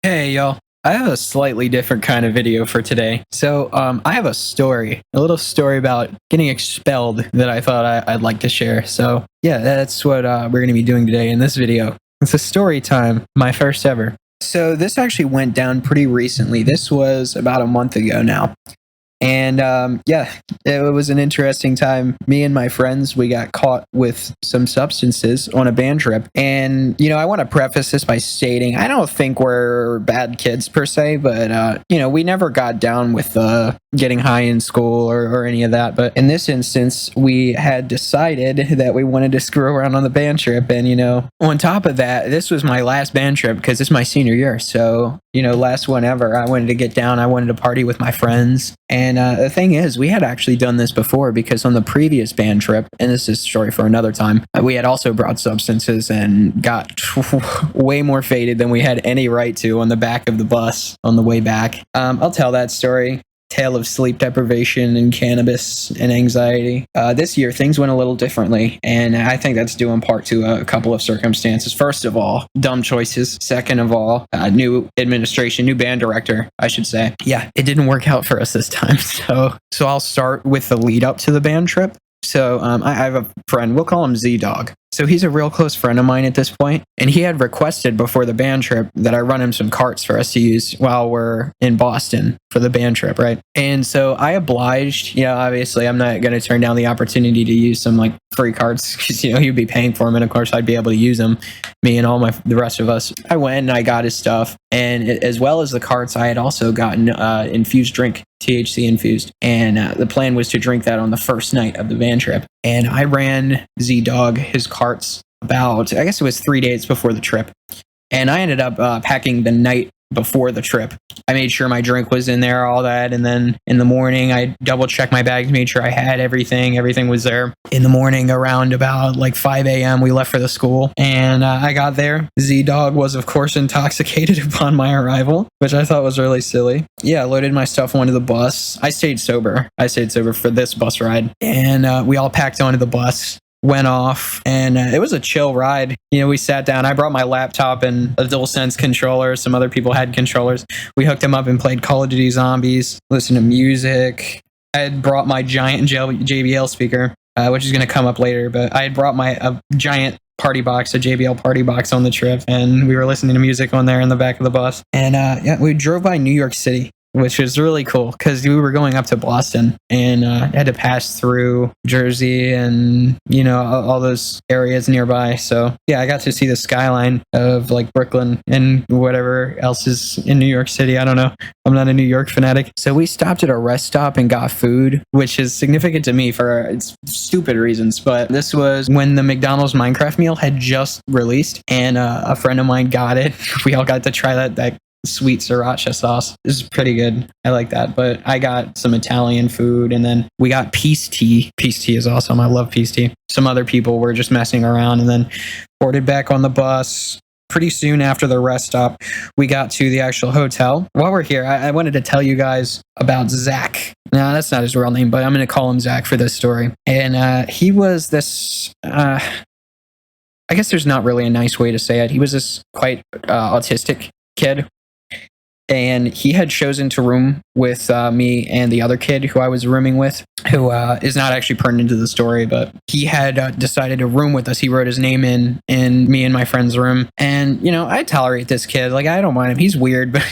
Hey y'all, I have a slightly different kind of video for today. I have a little story about getting expelled that I thought I'd like to share. So yeah, that's what we're going to be doing today in this video. It's a story time, my first ever. So this actually went down pretty recently. This was about a month ago now. And yeah, it was an interesting time. Me and my friends, we got caught with some substances on a band trip. And, I want to preface this by stating I don't think we're bad kids per se, but, we never got down with getting high in school or any of that. But in this instance, we had decided that we wanted to screw around on the band trip. And, on top of that, this was my last band trip because it's my senior year. So, last one ever. I wanted to get down. I wanted to party with my friends. And the thing is, we had actually done this before because on the previous band trip, and this is a story for another time, we had also brought substances and got way more faded than we had any right to on the back of the bus on the way back. I'll tell that story. Tale of sleep deprivation and cannabis and anxiety. This year, things went a little differently, and I think that's due in part to a couple of circumstances. First of all, dumb choices. Second of all, new administration, new band director, I should say. Yeah, it didn't work out for us this time. So I'll start with the lead up to the band trip. So I have a friend, we'll call him Z-Dog. So he's a real close friend of mine at this point, and he had requested before the band trip that I run him some carts for us to use while we're in Boston for the band trip, right? And so I obliged. Obviously I'm not going to turn down the opportunity to use some free carts because he'd be paying for them, and of course I'd be able to use them, me and the rest of us. I went and I got his stuff, and as well as the carts, I had also gotten infused drink, THC infused, and the plan was to drink that on the first night of the band trip. And I ran Z-Dog his carts about, I guess it was 3 days before the trip. And I ended up packing the night before the trip. I made sure my drink was in there, all that. And then in the morning, I double checked my bags, made sure I had everything. Everything was there. In the morning, around about 5 a.m., we left for the school. And I got there. Z-Dog was, of course, intoxicated upon my arrival, which I thought was really silly. Yeah, I loaded my stuff onto the bus. I stayed sober. For this bus ride. And we all packed onto the bus. Went off, and it was a chill ride. We sat down. I brought my laptop and a DualSense controller. Some other people had controllers. We hooked them up and played Call of Duty Zombies, listened to music. I had brought my giant JBL speaker, which is going to come up later, but I had brought a giant party box, a JBL party box on the trip, and we were listening to music on there in the back of the bus. And yeah, we drove by New York City, which was really cool because we were going up to Boston and had to pass through Jersey and, all those areas nearby. So yeah, I got to see the skyline of Brooklyn and whatever else is in New York City. I don't know. I'm not a New York fanatic. So we stopped at a rest stop and got food, which is significant to me for stupid reasons. But this was when the McDonald's Minecraft meal had just released, and a friend of mine got it. We all got to try that sweet sriracha sauce. This is pretty good. I like that. But I got some Italian food, and then we got peace tea. Peace tea is awesome. I love peace tea. Some other people were just messing around, and then boarded back on the bus. Pretty soon after the rest stop, we got to the actual hotel. While we're here, I wanted to tell you guys about Zach. No, that's not his real name, but I'm going to call him Zach for this story. And he was this... I guess there's not really a nice way to say it. He was this quite autistic kid. And he had chosen to room with me and the other kid who I was rooming with, who is not actually pertinent to the story, but he had decided to room with us. He wrote his name in me and my friend's room. And, I tolerate this kid. I don't mind him. He's weird, but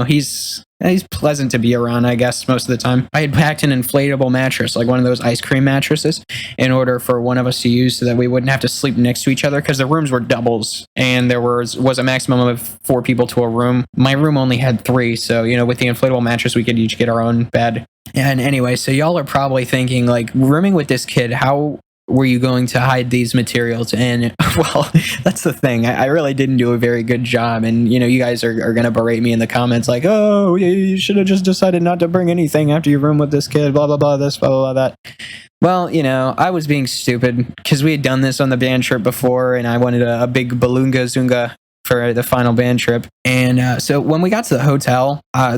he's pleasant to be around, I guess, most of the time. I had packed an inflatable mattress, one of those ice cream mattresses, in order for one of us to use so that we wouldn't have to sleep next to each other, because the rooms were doubles and there was a maximum of 4 people to a room. My room only had 3, so, with the inflatable mattress, we could each get our own bed. And anyway, so y'all are probably thinking, rooming with this kid, how were you going to hide these materials? And well, that's the thing. I really didn't do a very good job. And, you guys are going to berate me in the comments oh, you should have just decided not to bring anything after you room with this kid, blah, blah, blah, this, blah, blah, blah, that. Well, I was being stupid because we had done this on the band trip before, and I wanted a big Balunga Zunga for the final band trip. And so when we got to the hotel, the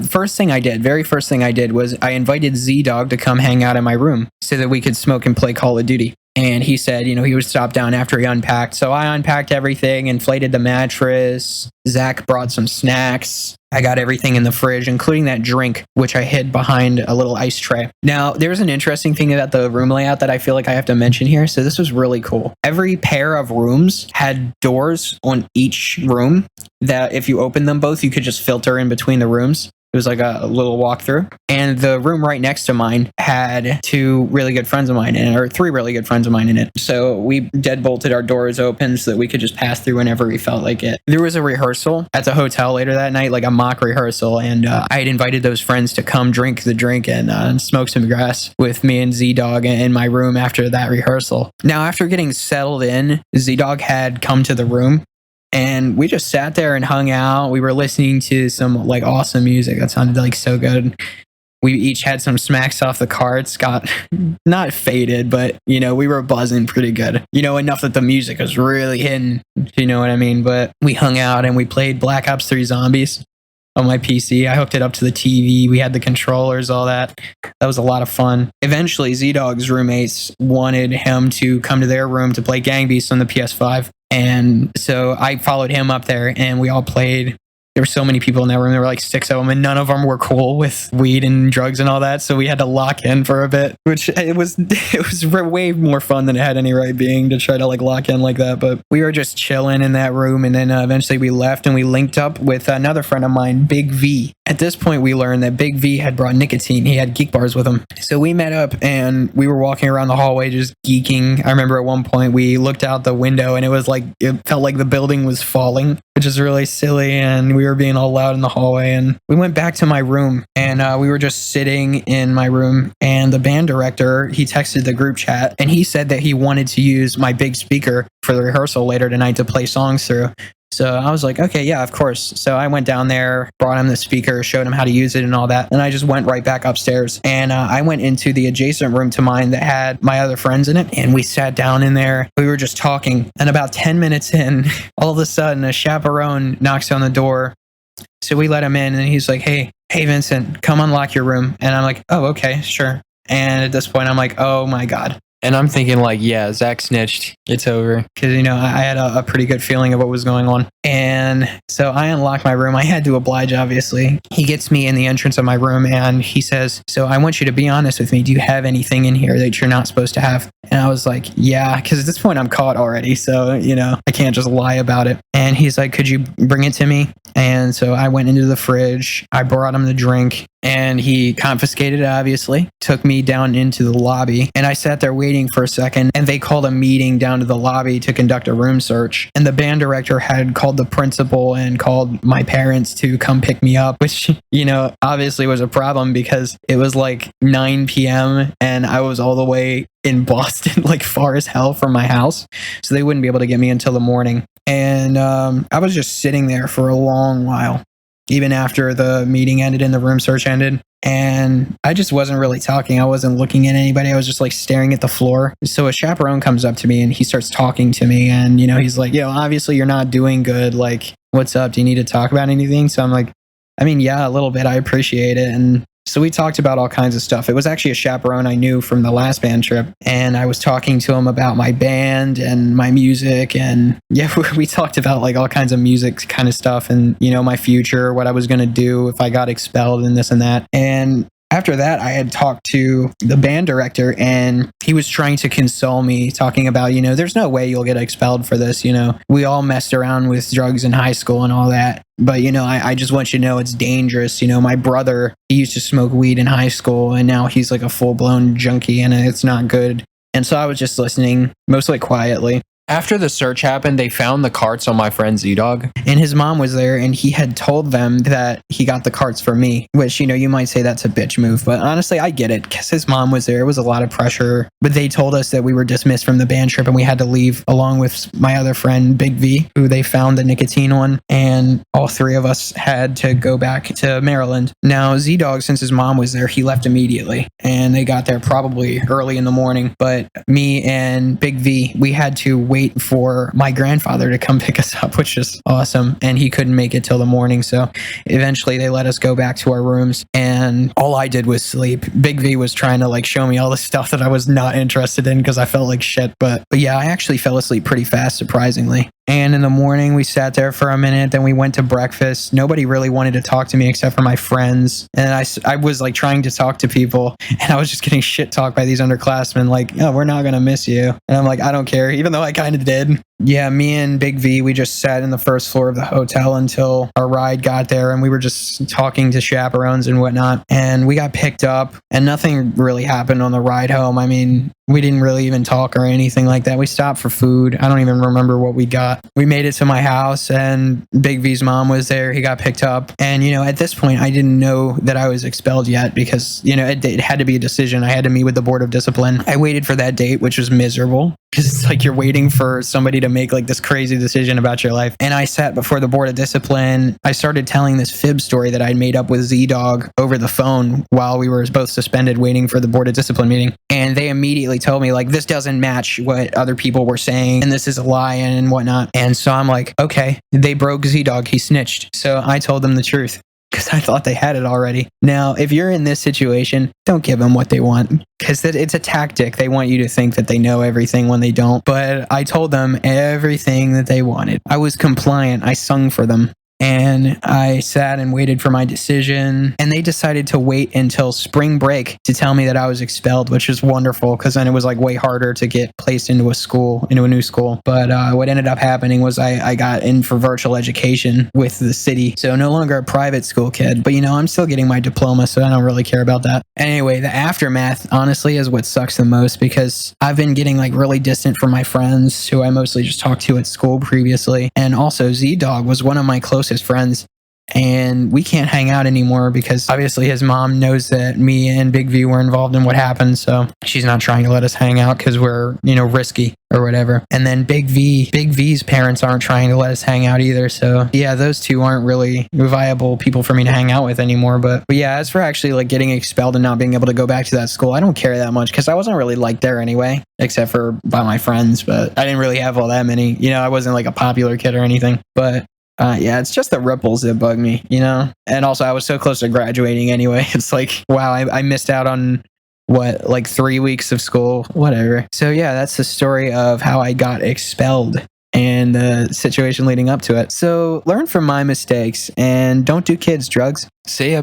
very first thing I did was I invited Z-Dog to come hang out in my room so that we could smoke and play Call of Duty. And he said, he would stop down after he unpacked. So I unpacked everything, inflated the mattress. Zach brought some snacks. I got everything in the fridge, including that drink, which I hid behind a little ice tray. Now, there's an interesting thing about the room layout that I feel like I have to mention here. So this was really cool. Every pair of rooms had doors on each room that if you opened them both, you could just filter in between the rooms. It was like a little walkthrough. And the room right next to mine had two really good friends of mine in it, or three really good friends of mine in it. So we deadbolted our doors open so that we could just pass through whenever we felt like it. There was a rehearsal at the hotel later that night, like a mock rehearsal. And I had invited those friends to come drink the drink and smoke some grass with me and Z-Dog in my room after that rehearsal. Now, after getting settled in, Z-Dog had come to the room. And we just sat there and hung out. We were listening to some like awesome music that sounded like so good. We each had some smacks off the carts, got not faded, but we were buzzing pretty good. Enough that the music was really hitting, if you know what I mean. But we hung out and we played Black Ops 3 Zombies on my PC. I hooked it up to the TV. We had the controllers, all that. That was a lot of fun. Eventually, Z-Dog's roommates wanted him to come to their room to play Gang Beasts on the PS5. And so I followed him up there and we all played. There were so many people in that room. There were like 6 of them, and none of them were cool with weed and drugs and all that. So we had to lock in for a bit, which it was way more fun than it had any right being to try to like lock in like that. But we were just chilling in that room, and then eventually we left and we linked up with another friend of mine, Big V. At this point, we learned that Big V had brought nicotine. He had geek bars with him. So we met up and we were walking around the hallway just geeking. I remember at one point we looked out the window and it felt like the building was falling, which is really silly. And we were being all loud in the hallway. And we went back to my room and we were just sitting in my room. And the band director, he texted the group chat and he said that he wanted to use my big speaker for the rehearsal later tonight to play songs through. So I was like, okay, yeah, of course. So I went down there, brought him the speaker, showed him how to use it and all that. And I just went right back upstairs. And I went into the adjacent room to mine that had my other friends in it. And we sat down in there. We were just talking. And about 10 minutes in, all of a sudden, a chaperone knocks on the door. So we let him in and he's like, hey, Vincent, come unlock your room. And I'm like, oh, okay, sure. And at this point, I'm like, oh my God. And I'm thinking like, yeah, Zach snitched. It's over. Because, I had a pretty good feeling of what was going on. And so I unlocked my room. I had to oblige, obviously. He gets me in the entrance of my room and he says, so I want you to be honest with me. Do you have anything in here that you're not supposed to have? And I was like, yeah, because at this point I'm caught already. So, I can't just lie about it. And he's like, could you bring it to me? And so I went into the fridge. I brought him the drink. And he confiscated it, obviously, took me down into the lobby. And I sat there waiting for a second. And they called a meeting down to the lobby to conduct a room search. And the band director had called the principal and called my parents to come pick me up, which, obviously was a problem because it was like 9 p.m. and I was all the way in Boston, like far as hell from my house. So they wouldn't be able to get me until the morning. And I was just sitting there for a long while, even after the meeting ended and the room search ended. And I just wasn't really talking. I wasn't looking at anybody. I was just like staring at the floor. So a chaperone comes up to me and he starts talking to me. And, he's like, obviously you're not doing good. Like, what's up? Do you need to talk about anything? So I'm like, yeah, a little bit. I appreciate it. And so we talked about all kinds of stuff. It was actually a chaperone I knew from the last band trip. And I was talking to him about my band and my music. And yeah, we talked about like all kinds of music kind of stuff and, my future, what I was going to do if I got expelled and this and that. And after that, I had talked to the band director and he was trying to console me, talking about, there's no way you'll get expelled for this. We all messed around with drugs in high school and all that. But, I just want you to know it's dangerous. My brother, he used to smoke weed in high school and now he's like a full-blown junkie and it's not good. And so I was just listening, mostly quietly. After the search happened, they found the carts on my friend Z-Dog. And his mom was there and he had told them that he got the carts for me, which, you might say that's a bitch move. But honestly, I get it because his mom was there. It was a lot of pressure. But they told us that we were dismissed from the band trip and we had to leave along with my other friend, Big V, who they found the nicotine on. And all three of us had to go back to Maryland. Now, Z-Dog, since his mom was there, he left immediately. And they got there probably early in the morning. But me and Big V, we had to wait wait for my grandfather to come pick us up, which is awesome. And he couldn't make it till the morning. So eventually they let us go back to our rooms. And all I did was sleep. Big V was trying to like show me all the stuff that I was not interested in because I felt like shit. But yeah, I actually fell asleep pretty fast, surprisingly. And in the morning, we sat there for a minute. Then we went to breakfast. Nobody really wanted to talk to me except for my friends. And I was like trying to talk to people, and I was just getting shit talked by these underclassmen like, oh, we're not going to miss you. And I'm like, I don't care, even though I kind of did. Yeah, me and Big V, we just sat in the first floor of the hotel until our ride got there, and we were just talking to chaperones and whatnot. And we got picked up, and nothing really happened on the ride home. I mean, we didn't really even talk or anything like that. We stopped for food. I don't even remember what we got. We made it to my house, and Big V's mom was there. He got picked up. And, at this point, I didn't know that I was expelled yet because, it had to be a decision. I had to meet with the Board of Discipline. I waited for that date, which was miserable because it's like you're waiting for somebody to make like this crazy decision about your life. And I sat before the Board of Discipline. I started telling this fib story that I'd made up with Z-Dog over the phone while we were both suspended waiting for the Board of Discipline meeting. And they immediately told me like, this doesn't match what other people were saying and this is a lie and whatnot. And so I'm like, okay, they broke Z-Dog. He snitched. So I told them the truth because I thought they had it already. Now, if you're in this situation, don't give them what they want because it's a tactic. They want you to think that they know everything when they don't. But I told them everything that they wanted. I was compliant. I sung for them. And I sat and waited for my decision. And they decided to wait until spring break to tell me that I was expelled, which is wonderful because then it was like way harder to get placed into a new school. But what ended up happening was I got in for virtual education with the city. So no longer a private school kid. But I'm still getting my diploma, so I don't really care about that. Anyway, the aftermath, honestly, is what sucks the most because I've been getting like really distant from my friends who I mostly just talked to at school previously. And also Z-Dog was one of my closest friends, and we can't hang out anymore because obviously his mom knows that me and Big V were involved in what happened, so she's not trying to let us hang out because we're risky or whatever. And then Big V's parents aren't trying to let us hang out either, so yeah, those two aren't really viable people for me to hang out with anymore. But yeah, as for actually like getting expelled and not being able to go back to that school, I don't care that much because I wasn't really liked there anyway, except for by my friends, but I didn't really have all that many. I wasn't like a popular kid or anything. But yeah, it's just the ripples that bug me, And also, I was so close to graduating anyway. It's like, wow, I missed out on, like 3 weeks of school, whatever. So yeah, that's the story of how I got expelled and the situation leading up to it. So learn from my mistakes and don't do kids drugs. See ya.